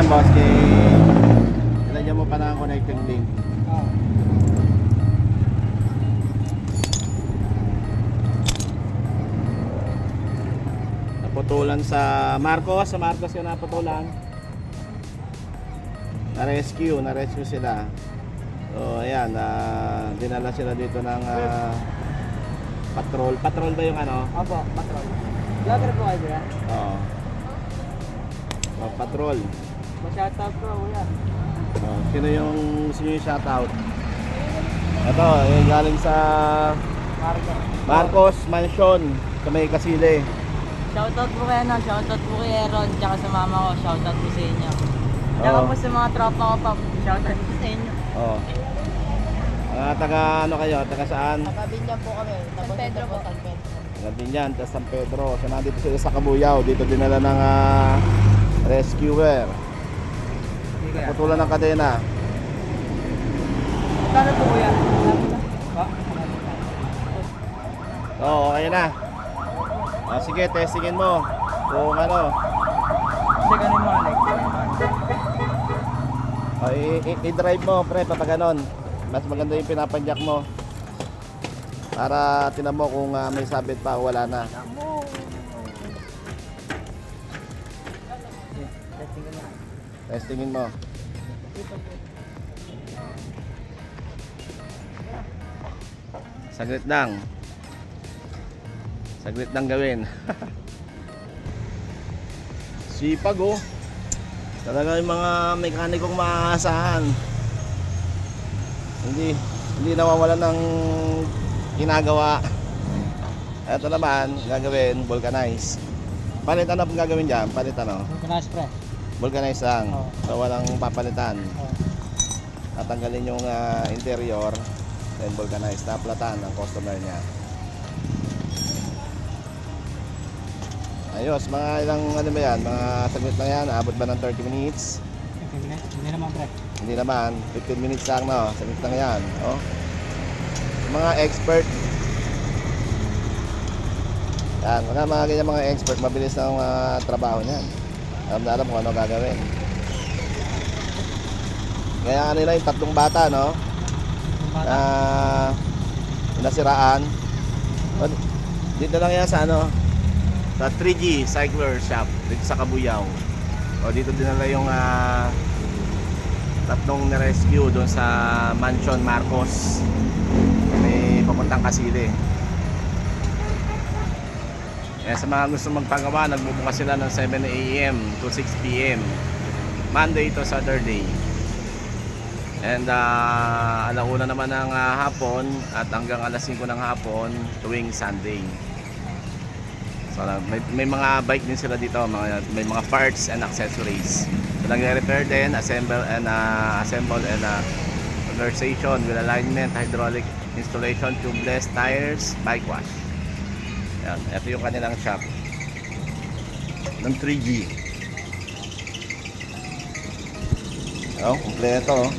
yan boss, nilagyan mo pa ng connecting link. Naputulan sa Marcos yun naputulan. Na-rescue sila. So ayan, dinala sila dito ng patrol. Patrol ba yung ano? Opo, patrol. Vlogger po kayo dyan? Oo. Oh, patrol. Ma-shoutout po, kuya. Oh, sino yung gusto nyo yung shoutout? Ito, yung galing sa Marcos Mansion sa may Kasile. Shoutout po kayo na, shoutout po kay Aaron, tsaka sa mama ko, shoutout po sa inyo. Tsaka po sa mga tropa ko pa, shoutout po sa inyo. Oh. Taga ano kayo? Taga saan? Nakabinyan po kami, San Pedro po. Nandun yan, San Pedro. So nandito sila sa Cabuyao. Dito dinala ng rescuer. Putulan ng kadena. Kano po kuya? Oo, okay na. Sige, testingin mo. Kung ano. Kasi ganin mo, Alex. I-drive mo, pre, pag ganon. Mas maganda yung pinapanjak mo. Para tinan mo kung may sabit pa o wala na. Testingin mo. Saglit lang. Saglit lang gawin. Sipag oh. Talaga yung mga mekanikong maaasahan. Hindi nawawalan ng ginagawa. Ito naman, gagawin, vulcanize. Palit ano pong gagawin dyan? Palit ano? Vulcanize pre. Vulcanize lang. Oo. So walang papalitan. Tatanggalin yung interior. Then vulcanize. Naplatan ng customer niya. Ayos, mga ilang ano ba yan? Mga saglit lang yan. Abot ba ng 30 minutes? Hindi naman pre. Hindi naman. 15 minutes lang no. Saglit lang yan. Oh. Mga expert. Yan, mga ganyan mga expert, mabilis ang trabaho niyan. Alam na alam kung ano gagawin. Kaya kanina yung tatlong bata, no? Nasiraan. Dito lang yan sa ano? Sa 3G Cycler Shop dito sa Cabuyao. O dito dinala yung tatlong na-rescue doon sa Mansion Marcos. May papuntang Kasile. Sa mga gusto magpagawa, nagbubukas sila ng 7 AM to 6 PM Monday to Saturday. And alauna naman ng hapon at hanggang alas 5 ng hapon tuwing Sunday. So may mga bike din sila dito, may mga parts and accessories. So nagre-repair din, assemble and conversation, wheel alignment, hydraulic installation, tubeless, tires, bike wash. Yan, ito yung kanilang shop ng 3G. Oh, kompleto.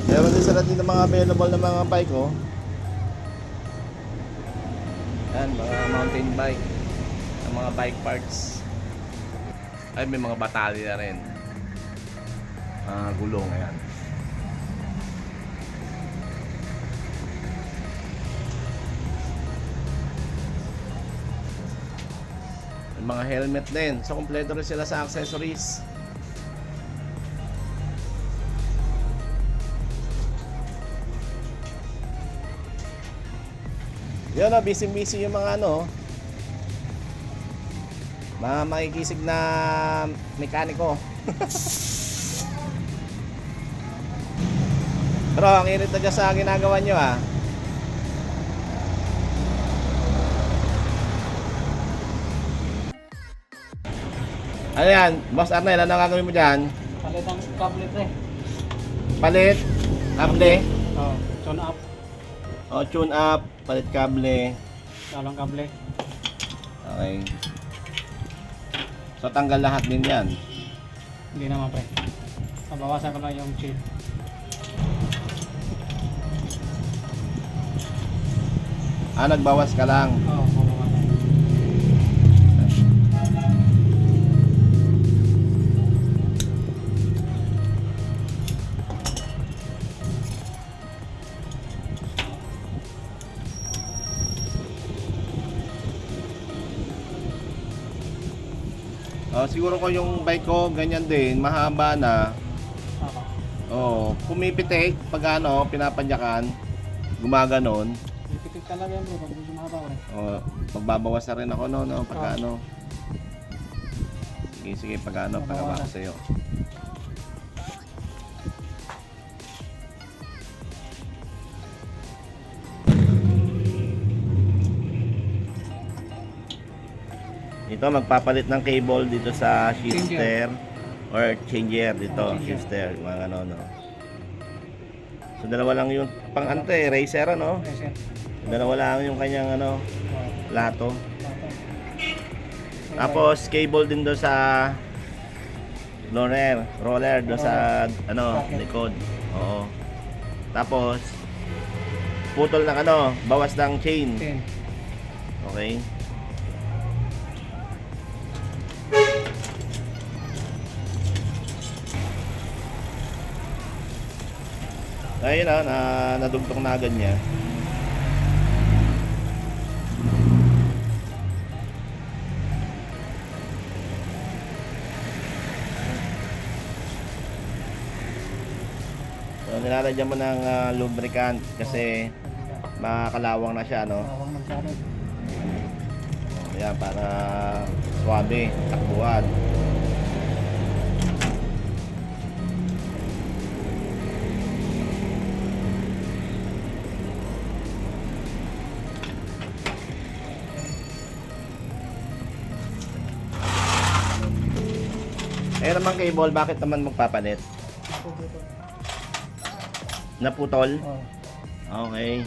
Meron din sila din ng mga available na mga bike oh. Yan, mga mountain bike, mga bike parts. Ay, may mga batalya rin. Gulong, ayan. Mga helmet din. So kompleto rin sila sa accessories. Yun o, busy yung mga ano, mga makikisig na mekaniko. Pero ang init na dyan sa ginagawa nyo ah. Ano yan? Boss Arnel, ano ang gagawin mo dyan? Palit ang kable pre. Palit? Kable? Tune up. O, tune up, palit kable. Talong kable. Okay. So tanggal lahat din yan. Hindi naman pre. Mabawasan ko lang yung chill. Nagbawas ka lang. Oo, mabawasan. siguro ko yung bike ko, ganyan din, mahaba na. Opo. Oo, pumipitik pag ano, pinapadyakan, gumaganon. Pipitik talaga yan bro, pag medyo mahaba ko rin. O, magbabawas na rin ako no, pag ano. Sige, pag ano, pagawa ko sa'yo. Ito, magpapalit ng cable dito sa shifter or changer dito, shifter, mga ano, no. So, dalawa lang yung pang ano eh, racer, ano. Pressure. Dalawa lang yung kanyang ano, Oo. lato. Opo. Tapos cable din do sa roller do sa ano, likod. Oo. Tapos putol ng ano, bawas ng chain. 10. Okay. Ayun na nadugtong na agad niya. So, nilalagyan mo ng lubricant kasi makakalawang na siya, no? Bawang masyado. Ayan, para swabe, takbuhan. Eh naman cable, bakit naman magpapalit? Napuputo. Naputol? Oo. Okay.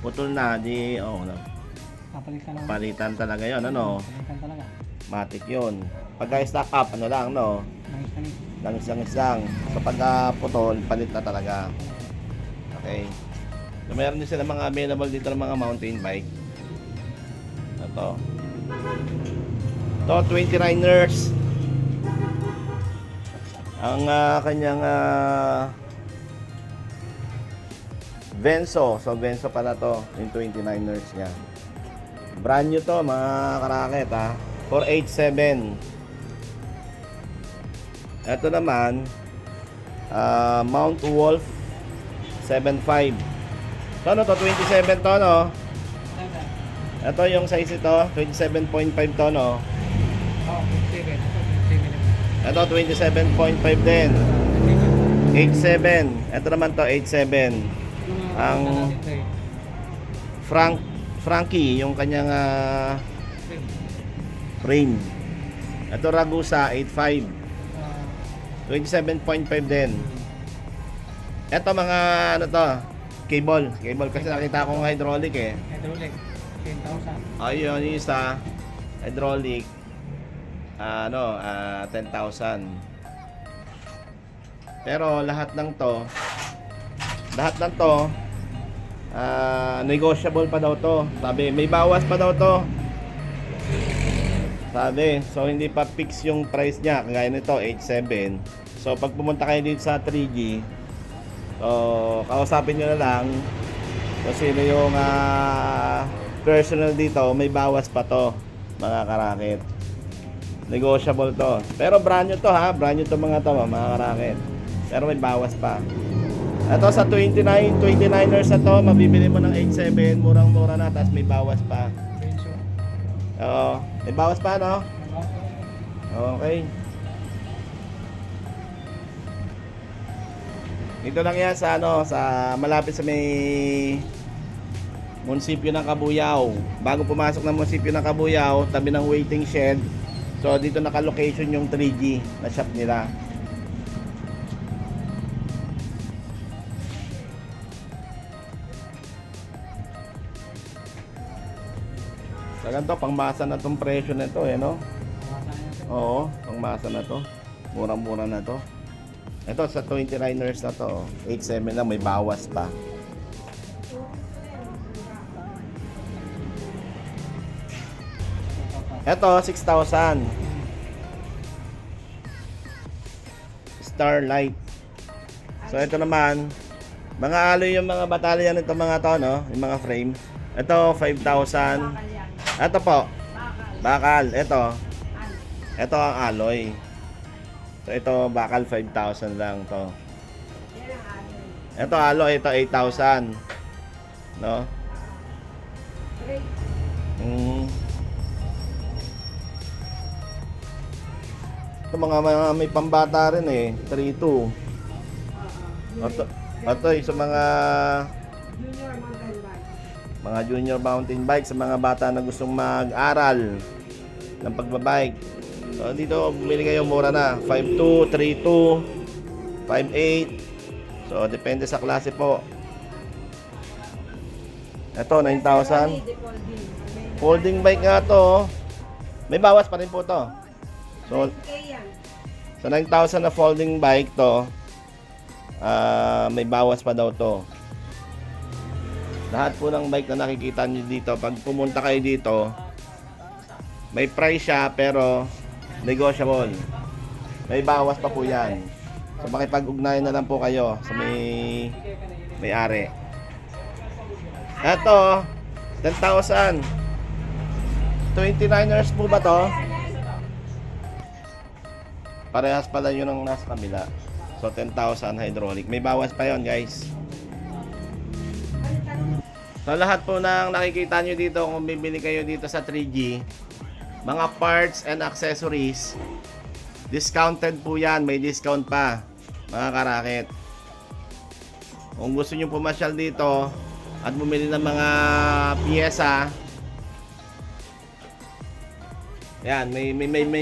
Putol na, di, Papalitan lang. palitan talaga yon, ano? Papalitan talaga. Matik yon. Pagka stack up, ano lang, no? Nangis-nangis. Langis lang. So pagka putol, palit na talaga. Okay. So meron din sila mga available dito ng mga mountain bike. Ito. Ito, 29ers. Ang kanyang Venso. So Venso pala to, yung 29ers niya. Brand new to mga karaket ha. 487. Ito naman Mount Wolf 75. So ano to, 27 to, no? Ito yung size ito, 27.5 to, no? Oo, 27. 27. Ito 27.5 din. 87. Ito naman to 87. Ang Frankie yung kanyang frame. Ito Ragusa 85. 27.5 din. Ito mga ano to, cable kasi nakita ko ng hydraulic eh. Hydraulic. 10,000. Ayun, yung isa hydraulic 10,000. Pero lahat ng to negotiable pa daw to. Sabi, may bawas pa daw to. Sabi, so hindi pa fix yung price niya. Kagaya nito, 87. So pag pumunta kayo dito sa 3G, so kausapin nyo na lang kung sino yung personal dito. May bawas pa to, mga karakit. Negotiable to. Pero brand new to ha. Brand new to mga karakit. Pero may bawas pa. Ito sa 29ers na to, mabibili mo ng 87, murang-mura na, tapos may bawas pa. Oo, may bawas pa, no? Okay. Dito lang yan sa sa malapit sa may munisipyo ng Cabuyao. Bago pumasok ng munisipyo ng Cabuyao, tabi ng waiting shed. So dito naka-location yung 3G na shop nila. Sa ganito, pangmasa na tong presyo na to, no? Oo, pangmasa na to. Murang-mura na to. Ito sa 29ers na to, 87 lang, may bawas pa. Ito, 6,000. Starlight. So ito naman, mga aloy yung mga batalyan nito mga to, no? Yung mga frame. Ito, 5,000. Ito po, bakal. Ito, Ito ang alloy. So ito bakal 5,000 lang to. Ito alloy, ito 8,000. No? Ito mga may pambata rin eh, 3.2. Ito sa mga junior mountain bike sa mga bata na gustong mag-aral ng pagbabike. So dito bumili kayo, mura na, 5.2, 3.2, 5.8. So depende sa klase po. Ito 9,000. Folding bike nga to. May bawas pa rin po to. So sa 9,000 na folding bike to, may bawas pa daw to. Lahat po ng bike na nakikita nyo dito, pag pumunta kayo dito, may price siya pero negotiable. May bawas pa po yan. So makipag-ugnayan na lang po kayo sa may-ari. Ito, 10,000. 29ers po ba to? Parehas pala yun ang nasa kabila. So 10,000 hydraulic. May bawas pa yon, guys. So lahat po ng nakikita nyo dito, kung bibili kayo dito sa 3G, mga parts and accessories, discounted po yan. May discount pa, mga karakit. Kung gusto nyo pumasyal dito at bumili ng mga piyesa, yan, may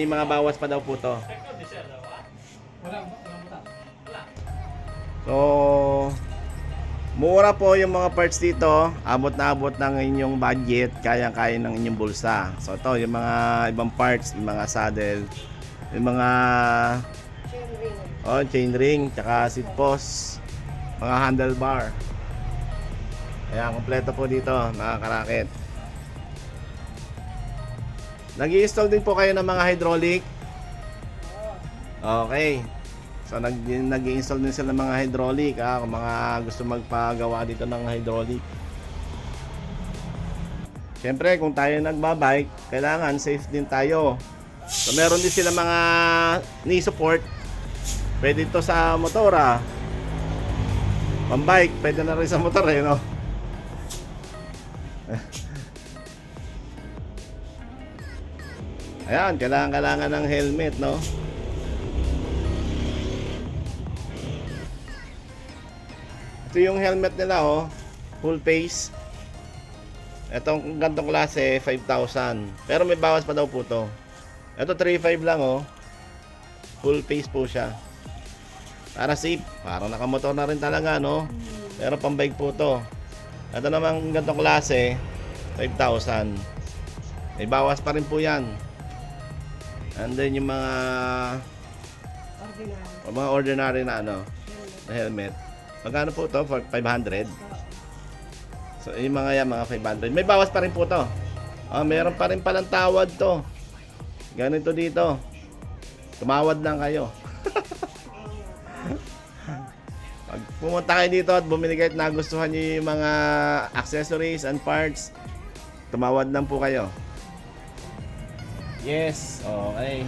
mga bawas pa daw po to. So mura po yung mga parts dito, abot na abot ng inyong budget, kaya-kaya ng inyong bulsa. So ito, yung mga ibang parts, yung mga saddle, yung mga chain ring, tsaka seat post, mga handlebar. Ayan, kompleto po dito, mga karakit. Nag-i-install din po kayo ng mga hydraulic. Okay. So nag-i-install din sila ng mga hydraulic, kung mga gusto magpagawa dito ng hydraulic. Siyempre, kung tayo nagbabike, kailangan safe din tayo. So meron din sila mga knee support. Pwede ito sa motor, pambike, pwede na rin sa motor no? Ayan, kailangan ng helmet, no? Ito yung helmet nila, full face. Itong gantong klase 5,000. Pero may bawas pa daw po to. Ito 3,500 lang, full face po siya. Para safe, parang nakamotor na rin talaga, no? Pero pambike po to. Ito naman gantong klase 5,000. May bawas pa rin po yan. And then yung mga ordinary na na helmet. Magkano po to? For 500. So yung mga yan, mga 500. May bawas pa rin po to. Meron pa rin palang tawad to. Ganito dito. Tumawad lang kayo. Pag pumunta kayo dito at bumili kayo at nagustuhan nyo yung mga accessories and parts, tumawad lang po kayo. Yes, okay.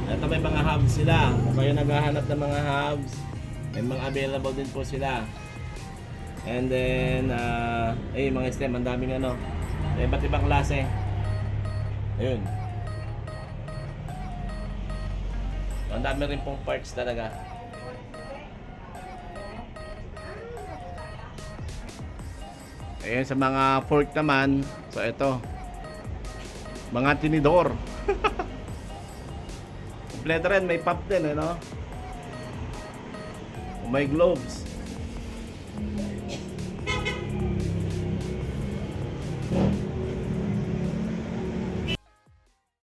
Ito may mga hubs sila. Kung kayo naghahanap ng mga hubs, may mga available din po sila. And then, mga stem, ang daming iba't ibang klase. Ayun. Ang dami rin pong parts talaga. Ayan, sa mga fork naman, so ito, mga tinidor. Kompleto rin, may pop din, no? May gloves.